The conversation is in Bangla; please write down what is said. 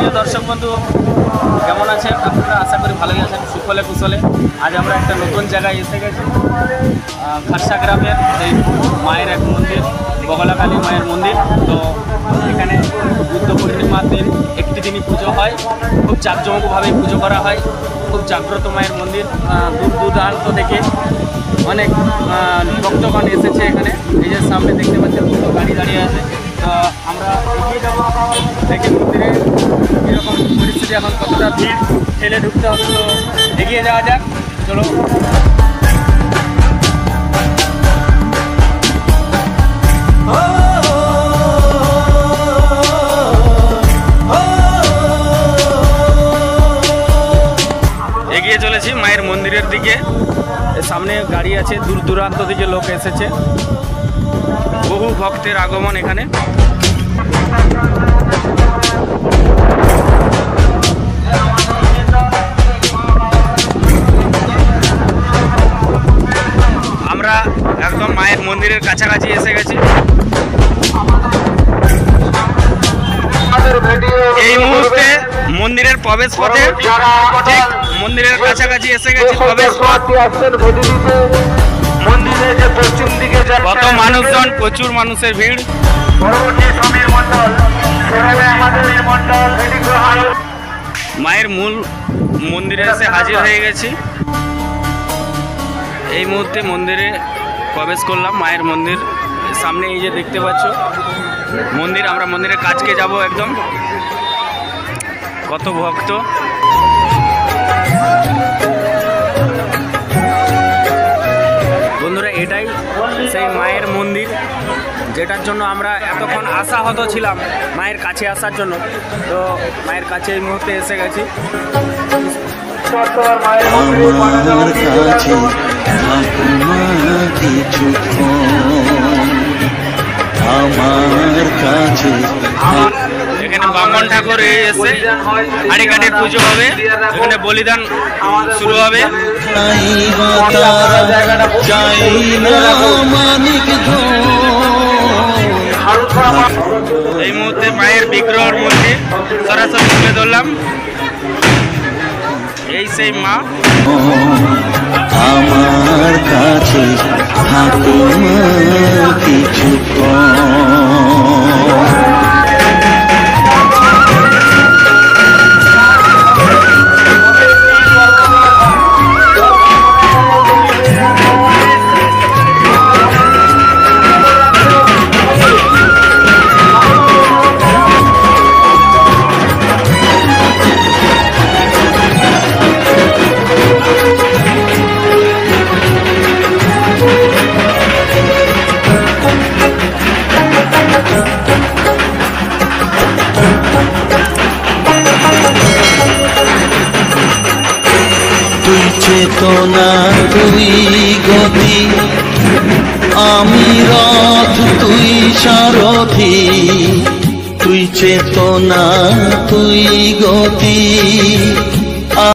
প্রিয় দর্শক বন্ধু, কেমন আছেন আপনারা? আশা করি ভালোই আছেন, সুফলে কুশলে। আজ আমরা একটা নতুন জায়গায় এসে গেছি, খারসা গ্রামের এই মায়ের এক মন্দির, বগলাকালী মায়ের মন্দির। তো এখানে বুদ্ধ পূর্ণিমার দিন একটি দিনই পুজো হয়, খুব জাঁকজমকভাবে পুজো করা হয়। খুব জাগ্রত মায়ের মন্দির, দূর দূরান্ত থেকে অনেক ভক্তগণ এসেছে এখানে। এই যে সামনে দেখতে পাচ্ছেন দুটো গাড়ি দাঁড়িয়ে আছে। আমরা এগিয়ে যাবো, দেখে মন্দিরে এরকম পরিস্থিতি, এখন কতটা ভিড়, ঠেলে ঢুকতে হবে। তো এগিয়ে যাওয়া যাক, চলো। এগিয়ে চলেছি মায়ের মন্দিরের দিকে। সামনে গাড়ি আছে, দূর দূরান্ত থেকে লোক এসেছে, বহু ভক্তের আগমন এখানে। আমরা একদম মায়ের মন্দিরের কাছাকাছি এসে গেছি। এই মুহূর্তে মন্দিরের প্রবেশ পথে, ঠিক মন্দিরের কাছাকাছি এসে গেছি। প্রবেশ পথ, মন্দিরের যে পশ্চিম দিকে কত মানুষজন, প্রচুর মানুষের ভিড়। মায়ের মূল মন্দিরে এসে হাজির হয়ে গেছি। এই মুহূর্তে মন্দিরে প্রবেশ করলাম। মায়ের মন্দির সামনে, এই যে দেখতে পাচ্ছ মন্দির। আমরা মন্দিরের কাছকে যাব একদম। কত ভক্ত! বন্ধুরা, এটাই সেই মায়ের মন্দির যেটার জন্য আমরা এতক্ষণ আশাহত ছিলাম, মায়ের কাছে আসার জন্য। তো মায়ের কাছে এই মুহূর্তে এসে গেছি। এখানে ব্রাহ্মণ ঠাকুর এসে হাড়িকাঠির পুজো হবে, এখানে বলিদান শুরু হবে। এই মুহূর্তে মায়ের বিগ্রহের মধ্যে সরাসরি তুলে ধরলাম। এই সেই মা। আমার কাছে কিছু চেতনা তুই গতি, আমি রথ তুই সারথি। তুই চেতনা তুই গতি,